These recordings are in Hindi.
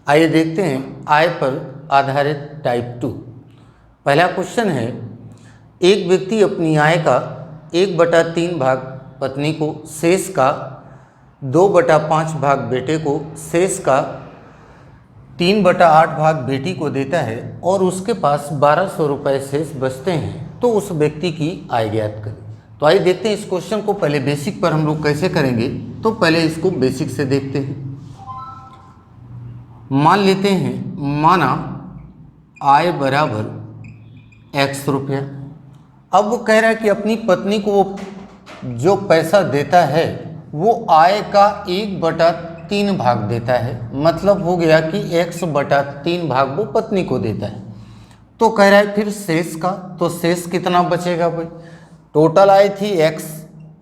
आइए देखते हैं आय पर आधारित टाइप 2। पहला क्वेश्चन है, एक व्यक्ति अपनी आय का 1/3 भाग पत्नी को, शेष का 2/5 भाग बेटे को, शेष का 3/8 भाग बेटी को देता है और उसके पास 1200 रुपये शेष बचते हैं, तो उस व्यक्ति की आय ज्ञात करें। तो आइए देखते हैं इस क्वेश्चन को। पहले बेसिक पर हम लोग कैसे करेंगे, तो पहले इसको बेसिक से देखते हैं। मान लेते हैं, माना आय बराबर x रुपया। अब वो कह रहा है कि अपनी पत्नी को वो जो पैसा देता है वो आय का 1/3 भाग देता है, मतलब हो गया कि x/3 भाग वो पत्नी को देता है। तो कह रहा है फिर शेष का, तो शेष कितना बचेगा भाई? टोटल आय थी x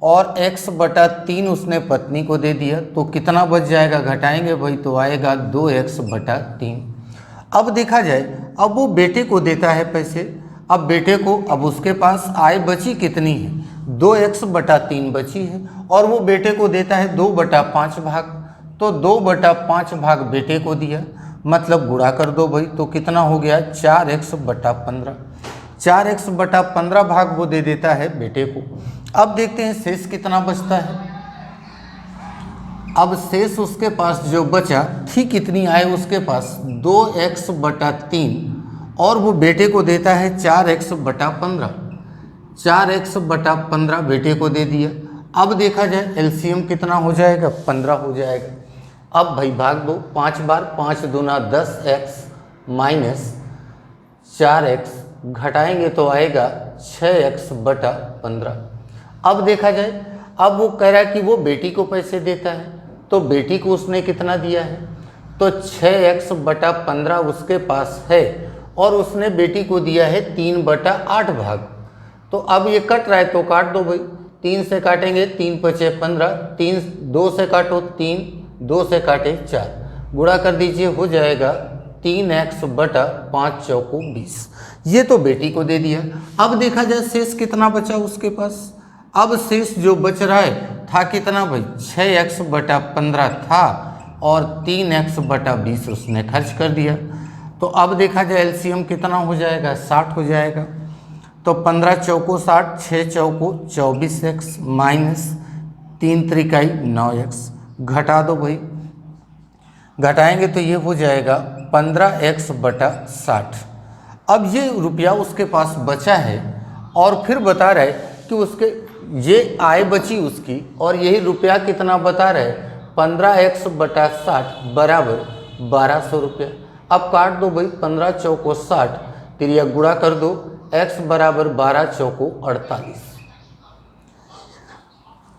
और x/3 उसने पत्नी को दे दिया, तो कितना बच जाएगा? घटाएंगे भाई तो आएगा 2x/3। अब देखा जाए, अब वो बेटे को देता है पैसे। अब बेटे को, अब उसके पास आय बची कितनी है? 2x/3 बची है और वो बेटे को देता है 2/5 भाग, तो 2/5 भाग बेटे को दिया, मतलब गुणा कर दो भाई, तो कितना हो गया? 4x/15। 4x/15 भाग वो दे देता है बेटे को। अब देखते हैं शेष कितना बचता है। अब शेष उसके पास जो बचा थी, कितनी आय उसके पास? 2x/3 और वो बेटे को देता है 4x/15। 4x/15 बेटे को दे दिया। अब देखा जाए एलसीएम कितना हो जाएगा? 15 हो जाएगा। अब भाई भाग दो 5 बार, 5 दूना 10x माइनस 4x, घटाएंगे तो आएगा 6x/15। अब देखा जाए, अब वो कह रहा है कि वो बेटी को पैसे देता है, तो बेटी को उसने कितना दिया है? तो 6x/15 उसके पास है और उसने बेटी को दिया है 3/8 भाग। तो अब ये कट रहा है तो काट दो भाई, 3 से काटेंगे 3 × 5 = 15, 3 2 से काटो 3, 2 से काटे 4, गुणा कर दीजिए, हो जाएगा 3x/5 × 20। ये तो बेटी को दे दिया। अब देखा जाए शेष कितना बचा उसके पास। अब शेष जो बच रहा है था कितना भाई? 6x/15 था और 3x/20 उसने खर्च कर दिया। तो अब देखा जाए एलसीएम कितना हो जाएगा? 60 हो जाएगा। तो 15 चौको 60, 6 चौको 24x माइनस 3 त्रिकाई 9x, घटा दो भाई, घटाएंगे तो ये हो जाएगा 15x/60। अब ये रुपया उसके पास बचा है और फिर बता रहा है कि उसके ये आय बची उसकी और यही रुपया कितना बता रहे? 15x/60 बराबर 1200 रुपया। अब काट दो भाई, 15 चौको 60, तिरिया गुणा कर दो, x बराबर 12 चौको 48,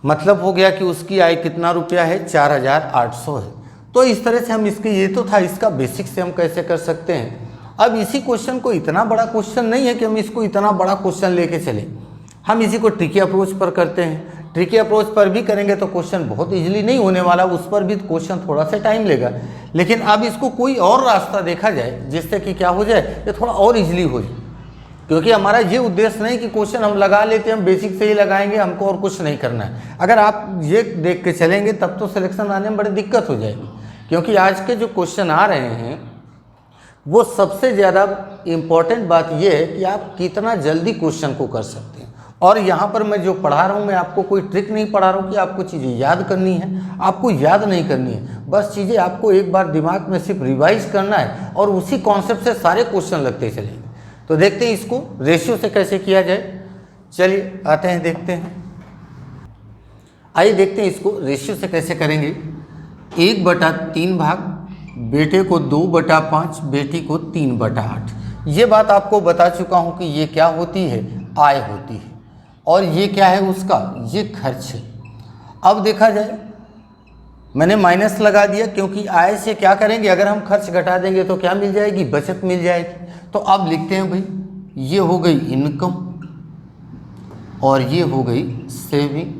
मतलब हो गया कि उसकी आय कितना रुपया है? 4800 है। तो इस तरह से हम इसके, ये तो था इसका बेसिक से हम कैसे कर सकते हैं। अब इसी क्वेश्चन को, इतना बड़ा क्वेश्चन नहीं है कि हम इसको इतना बड़ा क्वेश्चन लेके चलें, हम इसी को ट्रिकी अप्रोच पर करते हैं। ट्रिकी अप्रोच पर भी करेंगे तो क्वेश्चन बहुत इजीली नहीं होने वाला, उस पर भी क्वेश्चन थोड़ा सा टाइम लेगा। लेकिन अब इसको कोई और रास्ता देखा जाए जिससे कि क्या हो जाए, ये थोड़ा और इजीली हो जाए, क्योंकि हमारा ये उद्देश्य नहीं कि क्वेश्चन हम लगा लेते हैं, हम बेसिक से ही लगाएंगे, हमको और कुछ नहीं करना है। अगर आप ये देख के चलेंगे तब तो सिलेक्शन आने में बड़ी दिक्कत हो जाएगी, क्योंकि आज के जो क्वेश्चन आ रहे हैं वो सबसे ज़्यादा इम्पॉर्टेंट बात यह है कि आप कितना जल्दी क्वेश्चन को कर सकते हैं। और यहाँ पर मैं जो पढ़ा रहा हूँ, मैं आपको कोई ट्रिक नहीं पढ़ा रहा हूँ कि आपको चीज़ें याद करनी है, आपको याद नहीं करनी है, बस चीज़ें आपको एक बार दिमाग में सिर्फ रिवाइज करना है और उसी कॉन्सेप्ट से सारे क्वेश्चन लगते चलेंगे। तो देखते हैं इसको रेशियो से कैसे किया जाए। चलिए आते हैं, देखते हैं। आइए देखते हैं इसको रेशियो से कैसे करेंगे। 1/3 भाग बेटे को 2/5, बेटी को 3/8। ये बात आपको बता चुका हूँ कि ये क्या होती है? आय होती है। और ये क्या है उसका? ये खर्च है। अब देखा जाए, मैंने माइनस लगा दिया क्योंकि आय से क्या करेंगे, अगर हम खर्च घटा देंगे तो क्या मिल जाएगी? बचत मिल जाएगी। तो अब लिखते हैं भाई, ये हो गई इनकम और ये हो गई सेविंग।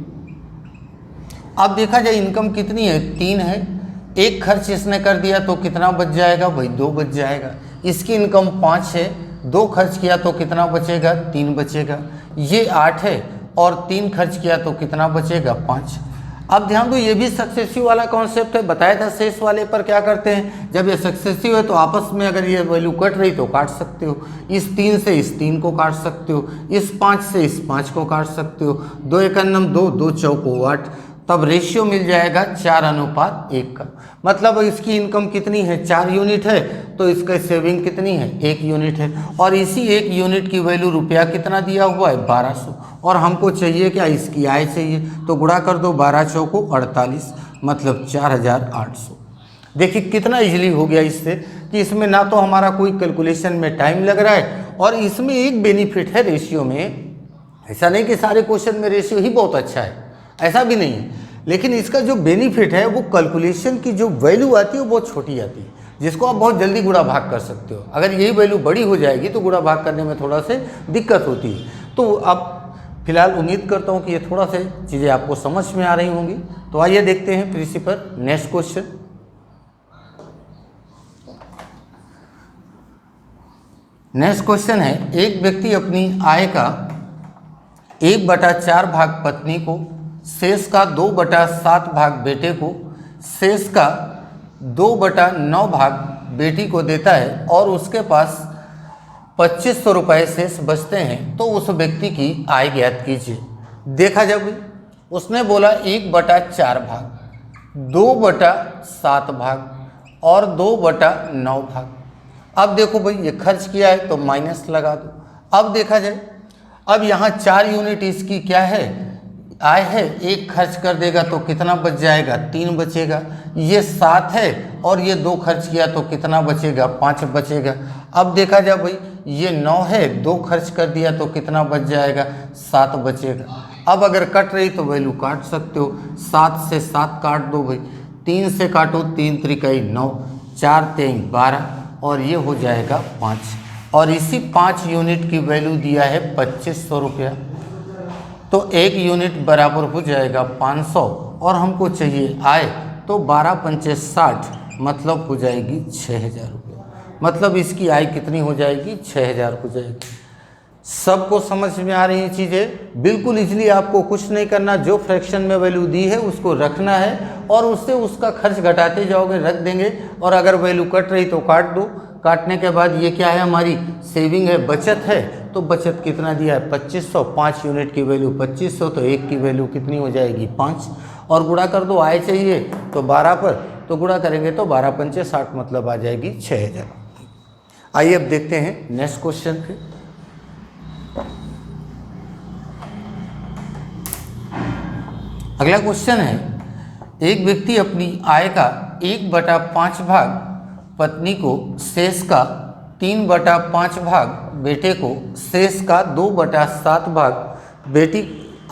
अब देखा जाए इनकम कितनी है? 3 है। एक खर्च इसने कर दिया तो कितना बच जाएगा भाई? 2 बच जाएगा। इसकी इनकम 5 है, 2 खर्च किया तो कितना बचेगा? 3 बचेगा। ये 8 है और 3 खर्च किया तो कितना बचेगा? 5। अब ध्यान दो, ये भी सक्सेसिव वाला कॉन्सेप्ट है। बताया था शेष वाले पर क्या करते हैं, जब ये सक्सेसिव है तो आपस में अगर ये वैल्यू कट रही तो काट सकते हो। इस 3 से इस 3 को काट सकते हो, इस 5 से इस 5 को काट सकते हो। 2 एकन्नम 2, 2 चौको 8, तब रेशियो मिल जाएगा 4:1 का। मतलब इसकी इनकम कितनी है, 4 यूनिट है, तो इसका सेविंग कितनी है, 1 यूनिट है। और इसी 1 यूनिट की वैल्यू रुपया कितना दिया हुआ है, 1200। और हमको चाहिए क्या, इसकी आय चाहिए, तो गुणा कर दो 12 चौको 48, मतलब 4800। देखिए कितना इजीली हो गया इससे, कि इसमें ना तो हमारा कोई कैलकुलेशन में टाइम लग रहा है, और इसमें एक बेनिफिट है रेशियो में। ऐसा नहीं कि सारे क्वेश्चन में रेशियो ही बहुत अच्छा है, ऐसा भी नहीं है, लेकिन इसका जो बेनिफिट है वो कैलकुलेशन की जो वैल्यू आती है वो बहुत छोटी आती है, जिसको आप बहुत जल्दी गुणा भाग कर सकते हो। अगर यही वैल्यू बड़ी हो जाएगी तो गुणा भाग करने में थोड़ा से दिक्कत होती है। तो अब फिलहाल उम्मीद करता हूँ कि ये थोड़ा से चीज़ें आपको समझ में आ रही होंगी। तो आइए देखते हैं principle next question. Next question है, एक व्यक्ति अपनी आय का 1/4 भाग पत्नी को, शेष का 2/7 भाग बेटे को, शेष का 2/9 भाग बेटी को देता है, और उसके पास 2500 रुपये शेष बचते हैं, तो उस व्यक्ति की आय ज्ञात कीजिए। देखा जब उसने बोला 1/4 भाग, 2/7 भाग और 2/9 भाग। अब देखो भाई ये खर्च किया है तो माइनस लगा दो। अब देखा जाए, अब यहाँ 4 यूनिट इसकी क्या है, आय है, 1 खर्च कर देगा तो कितना बच जाएगा, 3 बचेगा। ये 7 है और ये 2 खर्च किया तो कितना बचेगा, 5 बचेगा। अब देखा जाए भाई ये 9 है, 2 खर्च कर दिया तो कितना बच जाएगा, 7 बचेगा। अब अगर कट रही तो वैल्यू काट सकते हो, 7 से 7 काट दो भाई, 3 से काटो, 3 त्रिकई 9, 4 तेई 12, और ये हो जाएगा 5। और इसी 5 यूनिट की वैल्यू दिया है 2500 रुपया, तो 1 यूनिट बराबर हो जाएगा 500, और हमको चाहिए आय, तो 12 पंचे 60, मतलब हो जाएगी 6000 रुपये। मतलब इसकी आय कितनी हो जाएगी, 6000 हो जाएगी। सबको समझ में आ रही हैं चीज़ें, बिल्कुल इजली, आपको कुछ नहीं करना, जो फ्रैक्शन में वैल्यू दी है उसको रखना है, और उससे उसका खर्च घटाते जाओगे, रख देंगे। और अगर वैल्यू कट रही तो काट दो। काटने के बाद ये क्या है, हमारी सेविंग है, बचत है, तो बचत कितना दिया है, 2500। 5 यूनिट की वैल्यू 2500, तो 1 की वैल्यू कितनी हो जाएगी, 5। और गुणा कर दो, आय चाहिए तो 12 पर, तो गुणा करेंगे तो 12 पंचे 60, मतलब आ जाएगी 6000। आइए अब देखते हैं नेक्स्ट क्वेश्चन पे। अगला क्वेश्चन है, एक व्यक्ति अपनी आय का 1/5 भाग पत्नी को, शेष का 3/5 भाग बेटे को, शेष का 2/7 भाग बेटी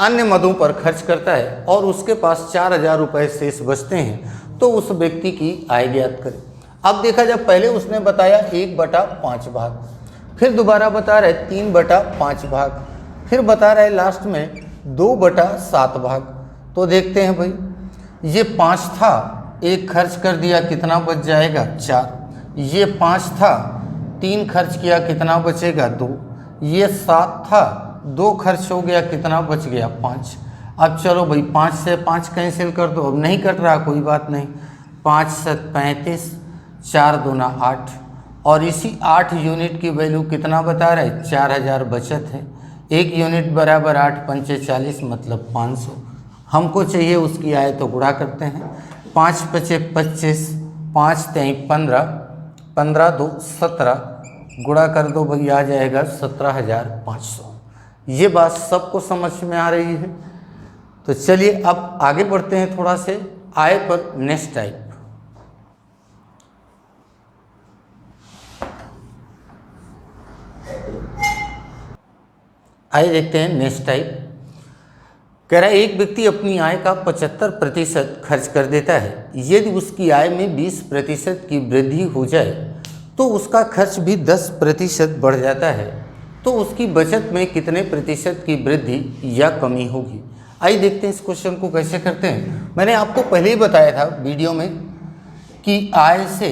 अन्य मदों पर खर्च करता है, और उसके पास 4000 रुपये शेष बचते हैं, तो उस व्यक्ति की आय ज्ञात करें। अब देखा जब पहले उसने बताया 1/5 भाग, फिर दोबारा बता रहे 3/5 भाग, फिर बता रहे लास्ट में 2/7 भाग। तो देखते हैं भाई, ये 5 था, 1 खर्च कर दिया, कितना बच जाएगा, 4। ये 5 था, 3 खर्च किया, कितना बचेगा, 2। ये 7 था, 2 खर्च हो गया, कितना बच गया, 5। अब चलो भाई 5 से 5 कैंसिल कर दो, अब नहीं कट रहा, कोई बात नहीं। 5 से 35, 4 दूना 8, और इसी 8 यूनिट की वैल्यू कितना बता रहा है, 4000 बचत है। 1 यूनिट बराबर 8 पंचे 40, मतलब 500। हमको चाहिए उसकी आय, तो गुणा करते हैं। 5 पचे 25, 5 तेई 15, 15 2 17, गुणा कर दो भाई, आ जाएगा 17500। ये बात सबको समझ में आ रही है। तो चलिए अब आगे बढ़ते हैं थोड़ा से आय पर नेक्स्ट टाइप। आइए देखते हैं नेक्स्ट टाइप। कह रहा है, एक व्यक्ति अपनी आय का 75% खर्च कर देता है। यदि उसकी आय में 20% की वृद्धि हो जाए तो उसका खर्च भी 10% बढ़ जाता है, तो उसकी बचत में कितने प्रतिशत की वृद्धि या कमी होगी। आइए देखते हैं इस क्वेश्चन को कैसे करते हैं। मैंने आपको पहले ही बताया था वीडियो में कि आय से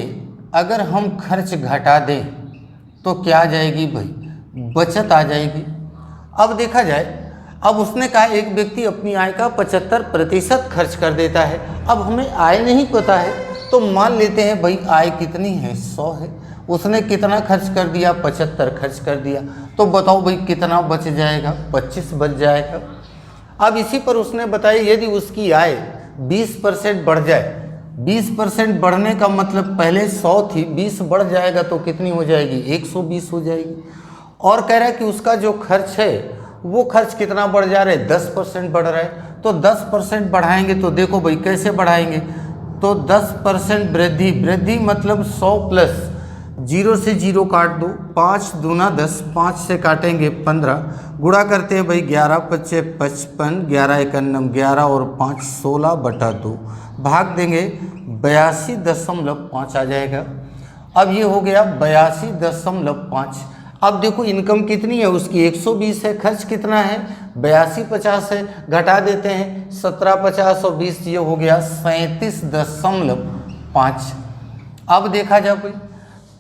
अगर हम खर्च घटा दें तो क्या आ जाएगी भाई, बचत आ जाएगी। अब देखा जाए, अब उसने कहा एक व्यक्ति अपनी आय का 75% खर्च कर देता है। अब हमें आय नहीं पता है तो मान लेते हैं भाई आय कितनी है, 100 है। उसने कितना खर्च कर दिया, 75 खर्च कर दिया। तो बताओ भाई कितना बच जाएगा, 25 बच जाएगा। अब इसी पर उसने बताया यदि उसकी आय 20% बढ़ जाए, 20% बढ़ने का मतलब पहले 100 थी, 20 बढ़ जाएगा तो कितनी हो जाएगी, 120 हो जाएगी। और कह रहा है कि उसका जो खर्च है वो खर्च कितना बढ़ जा रहा है, 10% बढ़ रहा है। तो 10% बढ़ाएंगे तो देखो भाई कैसे बढ़ाएंगे, तो 10% वृद्धि, वृद्धि मतलब 100 प्लस 0 से 0 काट दो, 5 दूना 10, 5 से काटेंगे 15, गुणा करते हैं भाई 11 पच्चे 55, 11 इक्यानवे 11 और 5 16/2, भाग देंगे 82.5 आ जाएगा। अब ये हो गया 82.5। अब देखो इनकम कितनी है उसकी, 120 है, खर्च कितना है 82.50 है, घटा देते हैं 17.50 और 20, ये हो गया 37.5। अब देखा जाए भाई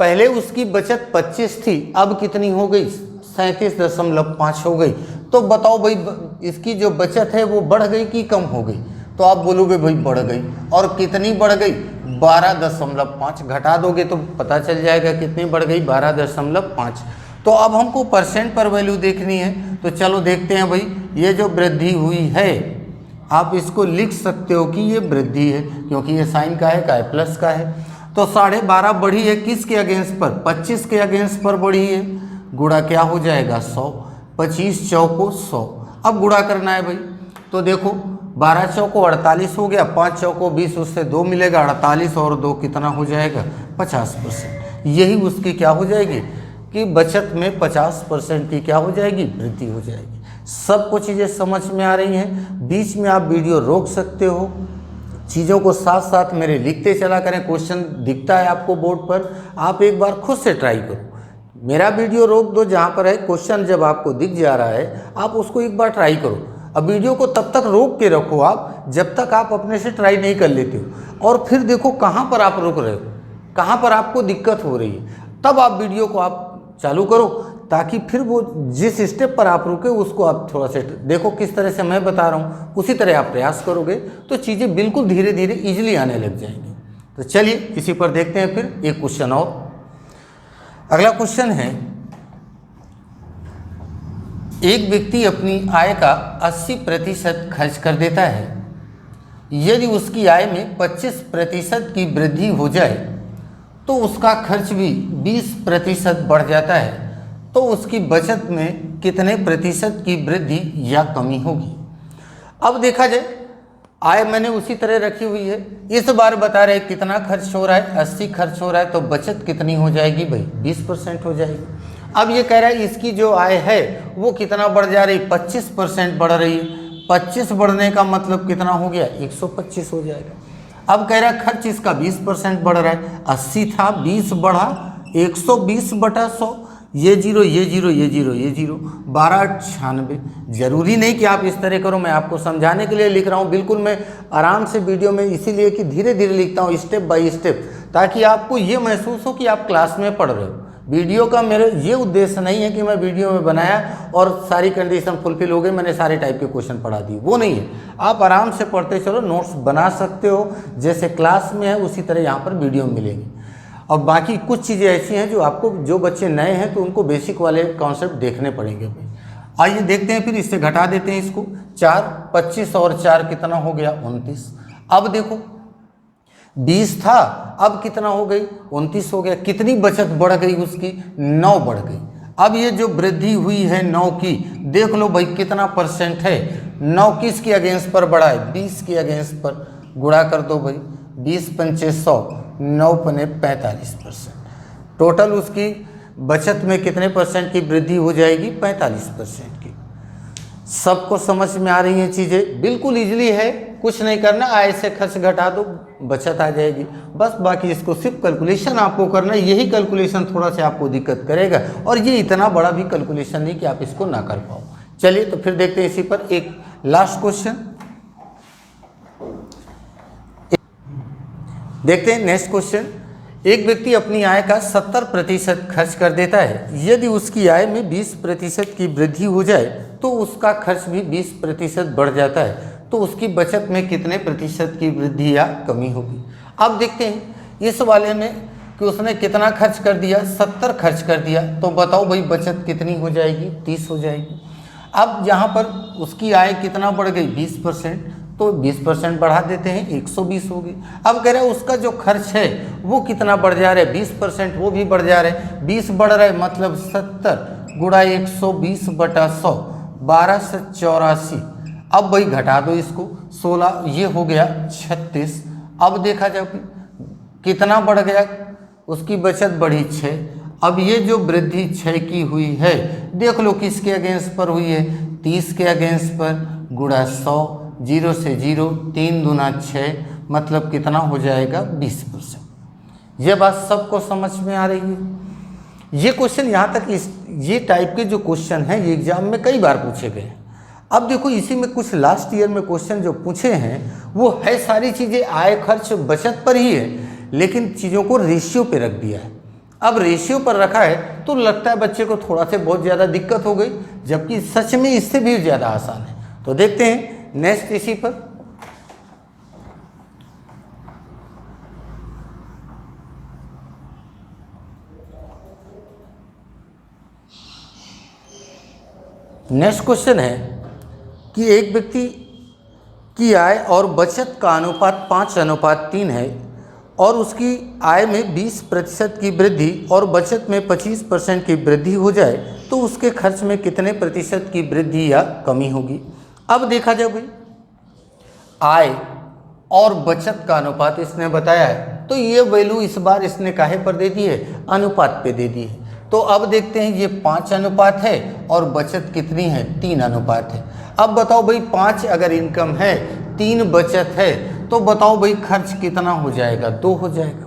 पहले उसकी बचत 25 थी, अब कितनी हो गई, 37.5 हो गई। तो बताओ भाई इसकी जो बचत है वो बढ़ गई कि कम हो गई, तो आप बोलोगे भाई बढ़ गई। और कितनी बढ़ गई, 12.5, घटा दोगे तो पता चल जाएगा कितनी बढ़ गई, 12.5। तो अब हमको परसेंट पर वैल्यू देखनी है, तो चलो देखते हैं भाई ये जो वृद्धि हुई है, आप इसको लिख सकते हो कि ये वृद्धि है क्योंकि ये साइन का है प्लस का है। तो 12.5 बढ़ी है किसके अगेंस्ट पर, 25 के अगेंस्ट पर बढ़ी है, गुणा क्या हो जाएगा 100, 25 चौको 100। अब गुणा करना है भाई, तो देखो 12 चौको 48 हो गया, 5 चौको 20, उससे 2 मिलेगा, 48 और 2 कितना हो जाएगा 50%। यही उसकी क्या हो जाएगी कि बचत में 50% की क्या हो जाएगी, वृद्धि हो जाएगी। सबको चीज़ें समझ में आ रही हैं, बीच में आप वीडियो रोक सकते हो, चीज़ों को साथ साथ मेरे लिखते चला करें। क्वेश्चन दिखता है आपको बोर्ड पर, आप एक बार खुद से ट्राई करो। मेरा वीडियो रोक दो, जहाँ पर है क्वेश्चन जब आपको दिख जा रहा है आप उसको एक बार ट्राई करो। अब वीडियो को तब तक रोक के रखो आप जब तक आप अपने से ट्राई नहीं कर लेते हो, और फिर देखो कहाँ पर आप रुक रहे हो, कहाँ पर आपको दिक्कत हो रही है, तब आप वीडियो को आप चालू करो, ताकि फिर वो जिस स्टेप पर आप रुके उसको आप थोड़ा सा देखो। किस तरह से मैं बता रहा हूँ उसी तरह आप प्रयास करोगे तो चीज़ें बिल्कुल धीरे धीरे इजीली आने लग जाएंगी। तो चलिए इसी पर देखते हैं फिर एक क्वेश्चन और। अगला क्वेश्चन है, एक व्यक्ति अपनी आय का 80% खर्च कर देता है। यदि उसकी आय में 25% की वृद्धि हो जाए तो उसका खर्च भी 20% बढ़ जाता है, तो उसकी बचत में कितने प्रतिशत की वृद्धि या कमी होगी। अब देखा जाए आय मैंने उसी तरह रखी हुई है, इस बार बता रहे कितना खर्च हो रहा है, 80 खर्च हो रहा है, तो बचत कितनी हो जाएगी भाई, 20% हो जाएगी। अब ये कह रहा है इसकी जो आय है वो कितना बढ़ जा रही, 25% बढ़ रही है। 25 बढ़ने का मतलब कितना हो गया, 125 हो जाएगा। अब कह रहा है खर्च इसका 20% बढ़ रहा है, 80 था 20 बढ़ा 120/100, ये जीरो ये जीरो ये जीरो ये जीरो, 1298। जरूरी नहीं कि आप इस तरह करो, मैं आपको समझाने के लिए लिख रहा हूँ। बिल्कुल मैं आराम से वीडियो में इसीलिए कि धीरे धीरे लिखता हूँ, स्टेप बाय स्टेप, ताकि आपको ये महसूस हो कि आप क्लास में पढ़ रहे हो। वीडियो का मेरे ये उद्देश्य नहीं है कि मैं वीडियो में बनाया और सारी कंडीशन फुलफिल हो गई, मैंने सारे टाइप के क्वेश्चन पढ़ा दिए, वो नहीं है। आप आराम से पढ़ते चलो, नोट्स बना सकते हो, जैसे क्लास में है उसी तरह यहाँ पर वीडियो में मिलेंगी। और बाकी कुछ चीज़ें ऐसी हैं जो आपको, जो बच्चे नए हैं तो उनको बेसिक वाले कॉन्सेप्ट देखने पड़ेंगे भाई। आइए देखते हैं, फिर इससे घटा देते हैं इसको, 4 25 और 4 कितना हो गया, 29। अब देखो 20 था, अब कितना हो गई, 29 हो गया। कितनी बचत बढ़ गई उसकी, 9 बढ़ गई। अब ये जो वृद्धि हुई है 9 की, देख लो भाई कितना परसेंट है, 9 किसके अगेंस्ट पर बढ़ा है, 20 के अगेंस्ट पर। गुणा कर दो भाई, 20 पंचे 100, 9 पने 45%। टोटल उसकी बचत में कितने परसेंट की वृद्धि हो जाएगी, 45% की। सबको समझ में आ रही हैं चीज़ें, बिल्कुल इजीली है, कुछ नहीं करना, आय से खर्च घटा दो बचत आ जाएगी बस। बाकी इसको सिर्फ कैलकुलेशन आपको करना है, यही कैलकुलेशन थोड़ा सा आपको दिक्कत करेगा, और ये इतना बड़ा भी कैलकुलेशन नहीं कि आप इसको ना कर पाओ। चलिए तो फिर देखते हैं इसी पर एक लास्ट क्वेश्चन, देखते हैं नेक्स्ट क्वेश्चन। एक व्यक्ति अपनी आय का 70% खर्च कर देता है। यदि उसकी आय में 20% की वृद्धि हो जाए तो उसका खर्च भी 20% बढ़ जाता है, तो उसकी बचत में कितने प्रतिशत की वृद्धि या कमी होगी। अब देखते हैं इस वाले में कि उसने कितना खर्च कर दिया, 70 खर्च कर दिया, तो बताओ भाई बचत कितनी हो जाएगी, 30 हो जाएगी। अब यहाँ पर उसकी आय कितना बढ़ गई, 20%, तो 20% बढ़ा देते हैं, 120 होगी। अब कह रहे हैं उसका जो खर्च है वो कितना बढ़ जा रहा है, 20%, वो भी बढ़ जा रहा है, 20 बढ़ रहा है, मतलब 70 गुणा 120 बटा 100, 12 से 84। अब भाई घटा दो इसको, 16, ये हो गया 36। अब देखा जाए कितना बढ़ गया, उसकी बचत बढ़ी 6। अब ये जो वृद्धि 6 की हुई है, देख लो किसके अगेंस्ट पर हुई है, 30 के अगेंस्ट पर, गुणा 100, 0 से 0, 3 दूना 6, मतलब कितना हो जाएगा, 20%। ये बात सबको समझ में आ रही है। ये क्वेश्चन यहाँ तक ये टाइप के जो क्वेश्चन हैं ये एग्जाम में कई बार पूछे गए हैं। अब देखो इसी में कुछ लास्ट ईयर में क्वेश्चन जो पूछे हैं वो है सारी चीज़ें आय खर्च बचत पर ही है, लेकिन चीज़ों को रेशियो पे रख दिया है। अब रेशियो पर रखा है तो लगता है बच्चे को थोड़ा से बहुत ज़्यादा दिक्कत हो गई, जबकि सच में इससे भी ज़्यादा आसान है। तो देखते हैं नेक्स्ट इसी पर। नेक्स्ट क्वेश्चन है कि एक व्यक्ति की आय और बचत का अनुपात 5:3 है और उसकी आय में 20% की वृद्धि और बचत में 25% की वृद्धि हो जाए तो उसके खर्च में कितने प्रतिशत की वृद्धि या कमी होगी। अब देखा जाए भाई आय और बचत का अनुपात इसने बताया है, तो ये वैल्यू इस बार इसने काहे पर दे दी है, अनुपात पे दे दी है। तो अब देखते हैं ये 5 अनुपात है और बचत कितनी है, 3 अनुपात है। अब बताओ भाई 5 अगर इनकम है, 3 बचत है, तो बताओ भाई खर्च कितना हो जाएगा, 2 हो जाएगा।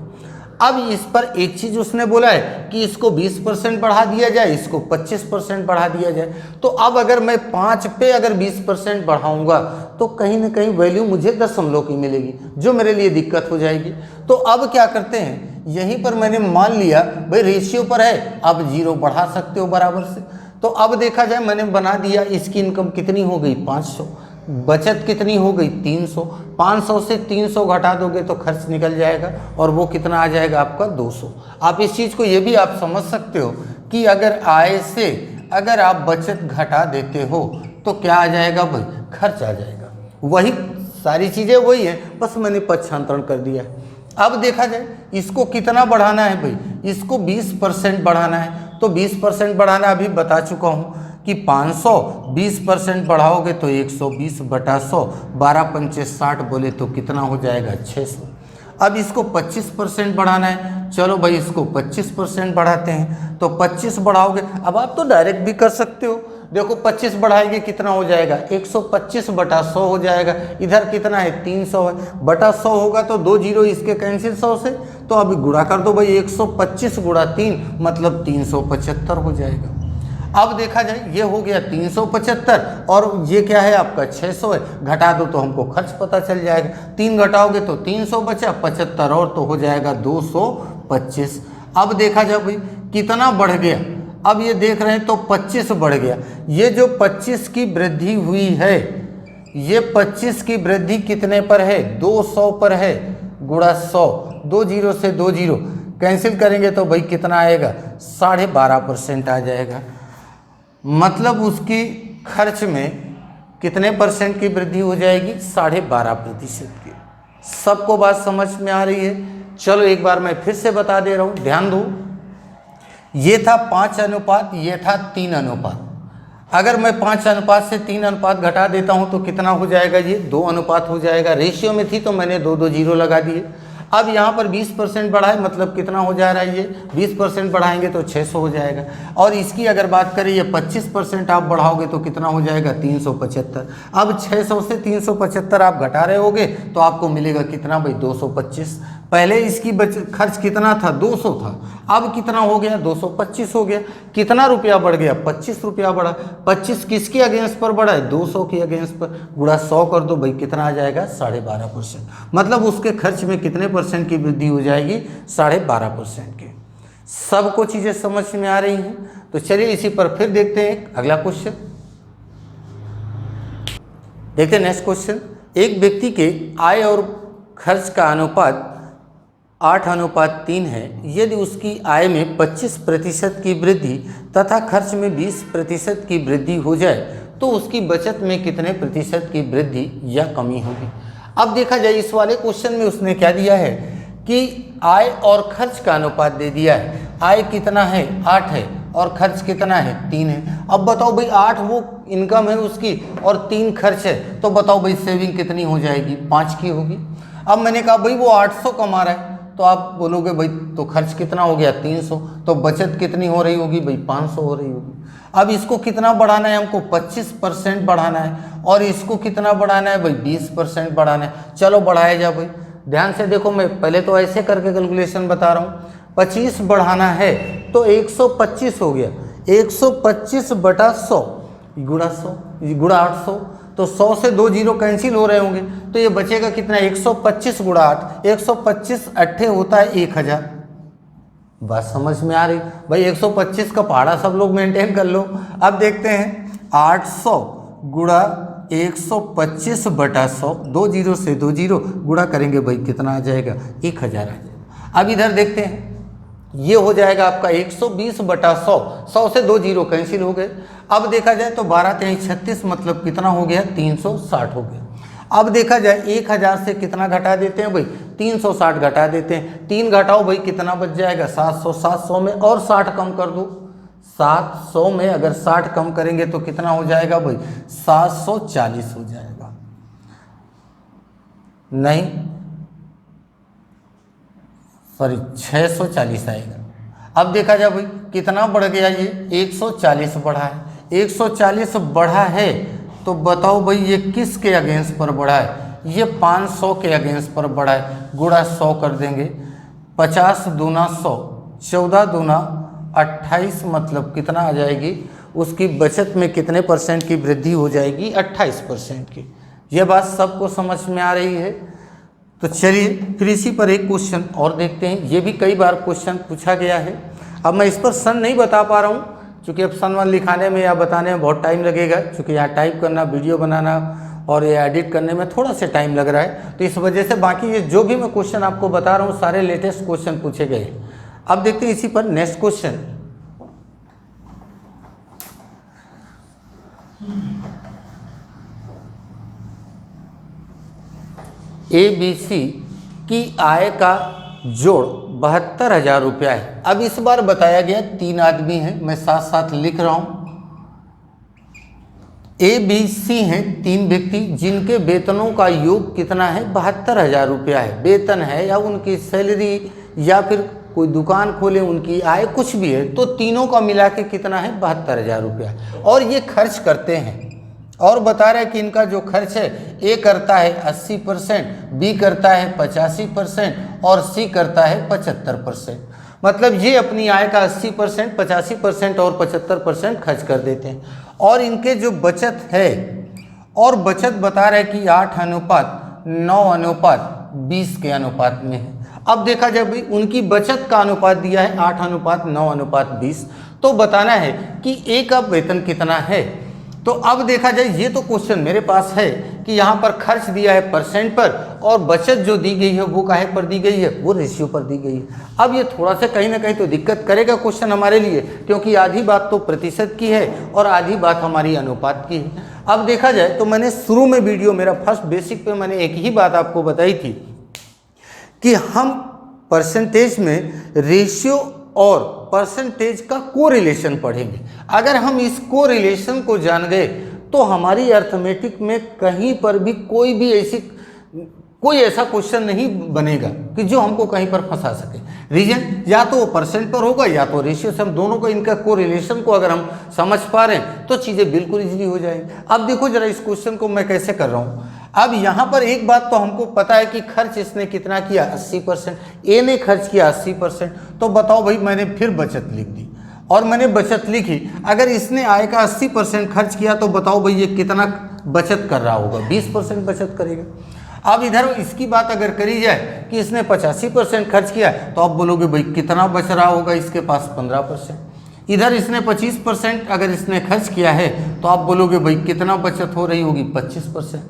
अब इस पर एक चीज़ उसने बोला है कि इसको 20% बढ़ा दिया जाए, इसको 25% बढ़ा दिया जाए। तो अब अगर मैं 5 पे अगर 20% बढ़ाऊंगा तो कहीं ना कहीं वैल्यू मुझे दशमलव की मिलेगी, जो मेरे लिए दिक्कत हो जाएगी। तो अब क्या करते हैं, यहीं पर मैंने मान लिया भाई रेशियो पर है, अब 0 बढ़ा सकते हो बराबर से। तो अब देखा जाए मैंने बना दिया, इसकी इनकम कितनी हो गई, 500, बचत कितनी हो गई, 300। 500 से 300 घटा दोगे तो खर्च निकल जाएगा और वो कितना आ जाएगा आपका, 200। आप इस चीज़ को ये भी आप समझ सकते हो कि अगर आय से अगर आप बचत घटा देते हो तो क्या आ जाएगा भाई, खर्च आ जाएगा। वही सारी चीज़ें वही है, बस मैंने पक्षांतरण कर दिया है। अब देखा जाए इसको कितना बढ़ाना है भाई, इसको 20% बढ़ाना है। तो 20% बढ़ाना अभी बता चुका हूँ कि 500, 20% बढ़ाओगे तो 120 बटा 100, 12 पंचे 60 बोले तो कितना हो जाएगा, 600। अब इसको 25% बढ़ाना है, चलो भाई इसको 25% बढ़ाते हैं। तो 25 बढ़ाओगे, अब आप तो डायरेक्ट भी कर सकते हो, देखो 25 बढ़ाएंगे कितना हो जाएगा, 125 बटा 100 हो जाएगा। इधर कितना है, 300 है, बटा 100 होगा तो 2 जीरो इसके कैंसिल 100 से, तो अभी गुणा कर दो भाई, 125 गुणा 3 मतलब 375 हो जाएगा। अब देखा जाए ये हो गया 375 और ये क्या है आपका 600 है, घटा दो तो हमको खर्च पता चल जाएगा। 3 घटाओगे तो 300 बचा, 75 और तो हो जाएगा 225। अब देखा जाए भाई कितना बढ़ गया, अब ये देख रहे हैं तो 25 बढ़ गया। ये जो 25 की वृद्धि हुई है, ये 25 की वृद्धि कितने पर है, 200 पर है, गुणा 100, 2 जीरो से 2 जीरो कैंसिल करेंगे तो भाई कितना आएगा, 12.5% आ जाएगा। मतलब उसकी खर्च में कितने परसेंट की वृद्धि हो जाएगी, 12.5% की। सबको बात समझ में आ रही है। चलो एक बार मैं फिर से बता दे रहा हूँ, ध्यान दो। ये था 5 अनुपात, ये था 3 अनुपात। अगर मैं 5 अनुपात से 3 अनुपात घटा देता हूँ तो कितना हो जाएगा, ये 2 अनुपात हो जाएगा। रेशियो में थी तो मैंने 2 जीरो लगा दिए। अब यहाँ पर 20% बढ़ाए मतलब कितना हो जा रहा है, ये 20% बढ़ाएंगे तो 600 हो जाएगा। और इसकी अगर बात करें ये 25% आप बढ़ाओगे तो कितना हो जाएगा, 375। अब 600 से 375 आप घटा रहे होगे तो आपको मिलेगा कितना भाई, 225। पहले इसकी खर्च कितना था, 200 था, अब कितना हो गया, 225 हो गया। कितना रुपया बढ़ गया, 25 रुपया बढ़ा। 25 किसके अगेंस्ट पर बढ़ा है, 200 के अगेंस्ट पर, गुणा 100 कर दो भाई, कितना आ जाएगा, 12.5%। मतलब उसके खर्च में कितने % की वृद्धि हो जाएगी, 12.5% की। सबको चीज़ें समझ में आ रही हैं? तो चलिए इसी पर फिर देखते हैं अगला क्वेश्चन। देखते हैं नेक्स्ट क्वेश्चन। एक व्यक्ति के आय और खर्च का अनुपात 8:3 है। यदि उसकी आय में 25% की वृद्धि तथा खर्च में 20% की वृद्धि हो जाए तो उसकी बचत में कितने % की वृद्धि या कमी होगी। अब देखा जाए इस वाले क्वेश्चन में उसने क्या दिया है कि आय और खर्च का अनुपात दे दिया है। आय कितना है, 8 है, और खर्च कितना है, 3 है। अब बताओ भाई 8 वो इनकम है उसकी और 3 खर्च है, तो बताओ भाई सेविंग कितनी हो जाएगी, 5 की होगी। अब मैंने कहा भाई वो 800 कमा रहा है, तो आप बोलोगे भाई तो खर्च कितना हो गया, 300, तो बचत कितनी हो रही होगी भाई, 500 हो रही होगी। अब इसको कितना बढ़ाना है हमको, 25% बढ़ाना है, और इसको कितना बढ़ाना है भाई, 20% बढ़ाना है। चलो बढ़ाया जा भाई, ध्यान से देखो, मैं पहले तो ऐसे करके कैलकुलेशन बता रहा हूँ। 25 बढ़ाना है तो 125 हो गया, 125 बटा 100 गुणा 100 गुणा 800, तो 100 से 2 जीरो कैंसिल हो रहे होंगे, तो ये बचेगा कितना, 125 गुणा 8, 125 अट्ठे होता है 1000। बात समझ में आ रही भाई, 125 का पहाड़ा सब लोग मेंटेन कर लो। अब देखते हैं 800 गुणा 125 बटा 100, 2 जीरो से 2 जीरो गुणा करेंगे भाई, कितना आ जाएगा, 1000 आ जाएगा। अब इधर देखते हैं, ये हो जाएगा आपका 120 बटा 100, 100 से 2 जीरो कैंसिल हो गए। अब देखा जाए तो 12 3 36, मतलब कितना हो गया, 360 हो गया। अब देखा जाए 1000 से कितना घटा देते हैं भाई, 360 घटा देते हैं। 3 घटाओ भाई, कितना बच जाएगा, 700। 700 में और 60 कम कर दो, 700 में अगर 60 कम करेंगे तो कितना हो जाएगा भाई, 740 हो जाएगा। नहीं सॉरी, 640 आएगा। अब देखा जाए भाई कितना बढ़ गया, ये 140 बढ़ा है। 140 बढ़ा है तो बताओ भाई ये किसके अगेंस्ट पर बढ़ा है, ये 500 के अगेंस्ट पर बढ़ा है। गुणा 100 कर देंगे, 50 दूना 100, 14 दूना 28, मतलब कितना आ जाएगी, उसकी बचत में कितने % की वृद्धि हो जाएगी, 28% की। ये बात सबको समझ में आ रही है? तो चलिए फिर इसी पर एक क्वेश्चन और देखते हैं। ये भी कई बार क्वेश्चन पूछा गया है। अब मैं इस पर सन नहीं बता पा रहा हूँ क्योंकि अब सन 1 लिखाने में या बताने में बहुत टाइम लगेगा, क्योंकि यहाँ टाइप करना, वीडियो बनाना और ये एडिट करने में थोड़ा सा टाइम लग रहा है। तो इस वजह से बाकी ये जो भी मैं क्वेश्चन आपको बता रहा हूँ सारे लेटेस्ट क्वेश्चन पूछे गए। अब देखते हैं इसी पर नेक्स्ट क्वेश्चन। ABC की आय का जोड़ 72,000 रुपया है। अब इस बार बताया गया 3 आदमी हैं, मैं साथ साथ लिख रहा हूं। ABC हैं 3 व्यक्ति जिनके वेतनों का योग कितना है, 72,000 रुपया है। वेतन है या उनकी सैलरी या फिर कोई दुकान खोले उनकी आय कुछ भी है, तो तीनों का मिला के कितना है, 72,000 रुपया। और ये खर्च करते हैं और बता रहे हैं कि इनका जो खर्च है, ए करता है 80%, बी करता है 85% और सी करता है 75%। मतलब ये अपनी आय का 80%, 85% और 75% खर्च कर देते हैं। और इनके जो बचत है, और बचत बता रहे हैं कि 8:9:20 के अनुपात में है। अब देखा जाए भाई उनकी बचत का अनुपात दिया है 8:9:20, तो बताना है कि ए का वेतन कितना है। तो अब देखा जाए, ये तो क्वेश्चन मेरे पास है कि यहाँ पर खर्च दिया है % पर और बचत जो दी गई है वो काहे पर दी गई है, वो रेशियो पर दी गई है। अब ये थोड़ा सा कहीं ना कहीं तो दिक्कत करेगा क्वेश्चन हमारे लिए, क्योंकि आधी बात तो प्रतिशत की है और आधी बात हमारी अनुपात की है। अब देखा जाए तो मैंने शुरू में वीडियो मेरा फर्स्ट बेसिक पे मैंने एक ही बात आपको बताई थी कि हम परसेंटेज में रेशियो और परसेंटेज का कोरिलेशन पढ़ेंगे। अगर हम इस कोरिलेशन को जान गए तो हमारी अर्थमेटिक में कहीं पर भी कोई ऐसा क्वेश्चन नहीं बनेगा कि जो हमको कहीं पर फंसा सके। रीजन या तो वो % पर होगा या तो रेशियो से। हम दोनों को इनका कोरिलेशन को अगर हम समझ पा रहे हैं तो चीज़ें बिल्कुल इजीली हो जाएंगी। अब देखो जरा इस क्वेश्चन को मैं कैसे कर रहा हूँ। अब यहाँ पर एक बात तो हमको पता है कि खर्च इसने कितना किया 80%, ए ने खर्च किया 80%। तो बताओ भाई, मैंने फिर बचत लिख दी और मैंने बचत लिखी। अगर इसने आय का 80% खर्च किया तो बताओ भाई ये कितना बचत कर रहा होगा, 20% बचत करेगा। अब इधर इसकी बात अगर करी जाए कि इसने 85% खर्च किया तो आप बोलोगे भाई कितना बच रहा होगा, इसके पास 15%। इधर इसने 25% अगर इसने खर्च किया है तो आप बोलोगे भाई कितना बचत हो रही होगी, 25%।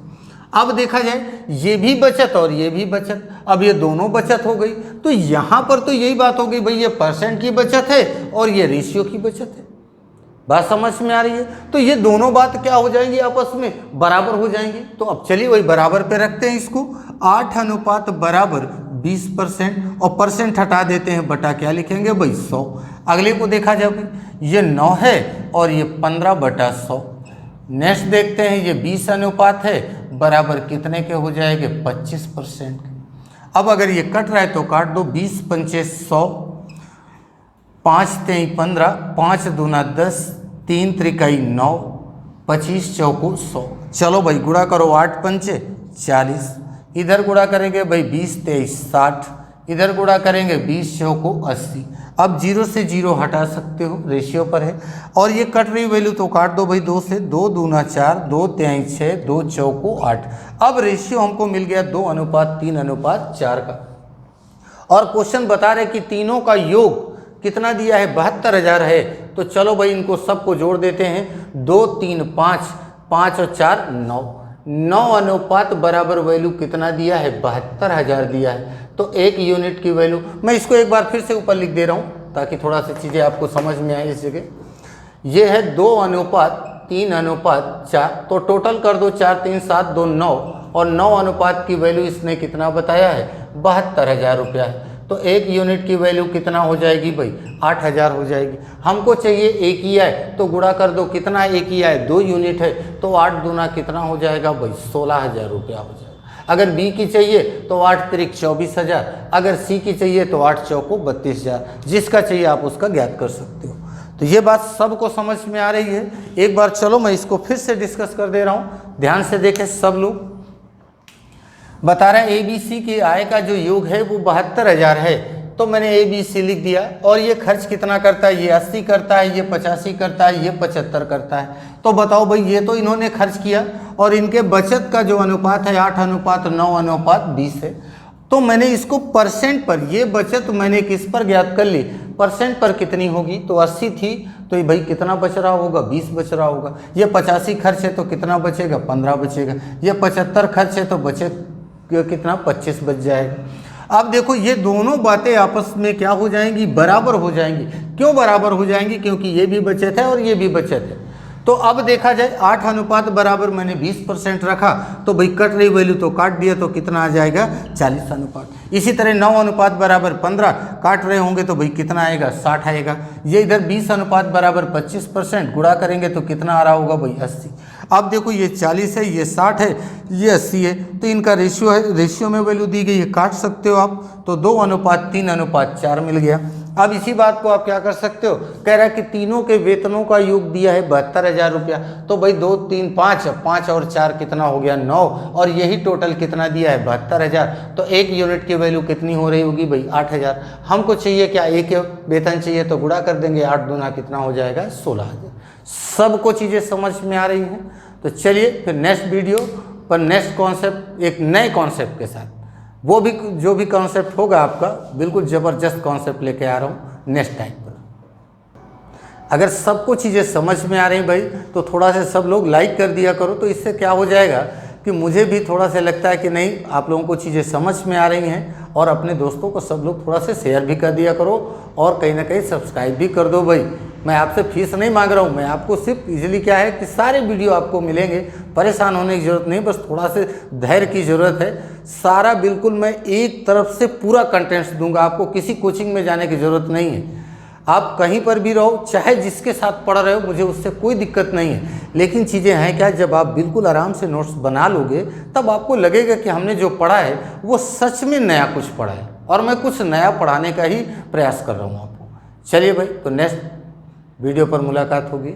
अब देखा जाए ये भी बचत और ये भी बचत, अब ये दोनों बचत हो गई। तो यहाँ पर तो यही बात हो गई भाई, ये परसेंट की बचत है और ये रेशियो की बचत है। बात समझ में आ रही है? तो ये दोनों बात क्या हो जाएंगी, आपस में बराबर हो जाएंगी। तो अब चलिए वही बराबर पे रखते हैं इसको, 8 अनुपात बराबर 20%, और परसेंट हटा देते हैं, बटा क्या लिखेंगे भाई 100। अगले को देखा जाए, ये 9 है और ये 15/100। नेक्स्ट देखते हैं, ये 20 अनुपात है बराबर कितने के हो जाएंगे, 25%। अब अगर ये कट रहा है तो काट दो, 20 पंचे 100, 5 3 15, 5 दूना 10, 3 त्रिकाई 9, 25 चौको 100। चलो भाई गुणा करो, 8 पंचे 40, इधर गुणा करेंगे भाई 20 23 60, इधर गुणा करेंगे 20 चौको 80। अब 0 से 0 हटा सकते हो, रेशियो पर है। और ये कट रही वैल्यू तो काट दो भाई 2 से, 2 दूना 4, 2 तिहाई 6, 2 चौको 8। अब रेशियो हमको मिल गया 2:3:4 का। और क्वेश्चन बता रहे कि तीनों का योग कितना दिया है, 72,000 है। तो चलो भाई इनको सबको जोड़ देते हैं, 2 3 5, 5 और 4 9, 9 अनुपात बराबर वैल्यू कितना दिया है, 72,000 दिया है। तो 1 यूनिट की वैल्यू, मैं इसको एक बार फिर से ऊपर लिख दे रहा हूँ ताकि थोड़ा सी चीज़ें आपको समझ में आए। इस जगह ये है 2:3:4, तो टोटल कर दो, 4 3 7 2 9, और 9 अनुपात की वैल्यू इसने कितना बताया है, 72,000 रुपया है। तो 1 यूनिट की वैल्यू कितना हो जाएगी भाई, 8,000 हो जाएगी। हमको चाहिए 1 ही आए, तो गुणा कर दो, कितना 1 ही आए, 2 यूनिट है, तो 8 दूना कितना हो जाएगा भाई, 16,000 रुपया हो जाएगा। अगर बी की चाहिए तो 8 त्रिक 24,000, अगर सी की चाहिए तो 8 चौको 32,000। जिसका चाहिए आप उसका ज्ञात कर सकते हो। तो ये बात सबको समझ में आ रही है। एक बार चलो मैं इसको फिर से डिस्कस कर दे रहा हूँ, ध्यान से देखें सब लोग। बता रहा है ABC की आय का जो योग है वो 72,000 है। तो मैंने ABC लिख दिया। और ये खर्च कितना करता है, ये 80 करता है, ये 85 करता है, ये 75 करता है। तो बताओ भाई, ये तो इन्होंने खर्च किया और इनके बचत का जो अनुपात है 8:9:20 है। तो मैंने इसको परसेंट पर, ये बचत मैंने किस पर ज्ञात कर ली, परसेंट पर कितनी होगी। तो 80 थी तो ये भाई कितना बच रहा होगा, 20 बच रहा होगा। ये 85 खर्च है तो कितना बचेगा, 15 बचेगा। ये 75 खर्च है तो बचे कितना, 25 बच जाएगा। अब देखो ये दोनों बातें आपस में क्या हो जाएंगी, बराबर हो जाएंगी। क्यों बराबर हो जाएंगी, क्योंकि ये भी बचत है और ये भी बचत है। तो अब देखा जाए 8 अनुपात बराबर मैंने 20% रखा, तो भाई कट रही वैल्यू तो काट दिया, तो कितना आ जाएगा, 40 अनुपात। इसी तरह 9 अनुपात बराबर 15, काट रहे होंगे तो भाई कितना आएगा, 60 आएगा। ये इधर 20 अनुपात बराबर 25%, गुणा करेंगे तो कितना आ रहा होगा भाई, 80। अब देखो ये 40 है, ये 60 है, ये 80 है, तो इनका रेशियो है, रेशियो में वैल्यू दी गई है, काट सकते हो आप। तो 2:3:4 मिल गया। अब इसी बात को आप क्या कर सकते हो, कह रहा है कि तीनों के वेतनों का योग दिया है 72,000 रुपया। तो भाई 2 3 5, 5 और 4 कितना हो गया, 9, और यही टोटल कितना दिया है, 72,000। तो 1 यूनिट की वैल्यू कितनी हो रही होगी भाई, 8,000। हमको चाहिए क्या, 1 वेतन चाहिए, तो गुणा कर देंगे, 8 दूना कितना हो जाएगा, 16,000। सबको चीज़ें समझ में आ रही हैं। तो चलिए फिर नेक्स्ट वीडियो पर नेक्स्ट कॉन्सेप्ट, एक नए कॉन्सेप्ट के साथ, वो भी जो भी कॉन्सेप्ट होगा आपका, बिल्कुल ज़बरदस्त कॉन्सेप्ट लेके आ रहा हूँ नेक्स्ट टाइम पर। अगर सबको चीज़ें समझ में आ रही भाई, तो थोड़ा सा सब लोग लाइक कर दिया करो। तो इससे क्या हो जाएगा कि मुझे भी थोड़ा सा लगता है कि नहीं, आप लोगों को चीज़ें समझ में आ रही हैं। और अपने दोस्तों को सब लोग थोड़ा सा शेयर भी कर दिया करो, और कहीं ना कहीं सब्सक्राइब भी कर दो भाई। मैं आपसे फीस नहीं मांग रहा हूँ, मैं आपको सिर्फ इजीली क्या है कि सारे वीडियो आपको मिलेंगे, परेशान होने की ज़रूरत नहीं, बस थोड़ा से धैर्य की ज़रूरत है। सारा बिल्कुल मैं एक तरफ से पूरा कंटेंट्स दूंगा, आपको किसी कोचिंग में जाने की ज़रूरत नहीं है। आप कहीं पर भी रहो, चाहे जिसके साथ पढ़ रहे हो, मुझे उससे कोई दिक्कत नहीं है। लेकिन चीज़ें हैं क्या, जब आप बिल्कुल आराम से नोट्स बना लोगे, तब आपको लगेगा कि हमने जो पढ़ा है वो सच में नया कुछ पढ़ा है, और मैं कुछ नया पढ़ाने का ही प्रयास कर रहा हूँ आपको। चलिए भाई, तो नेक्स्ट वीडियो पर मुलाकात होगी।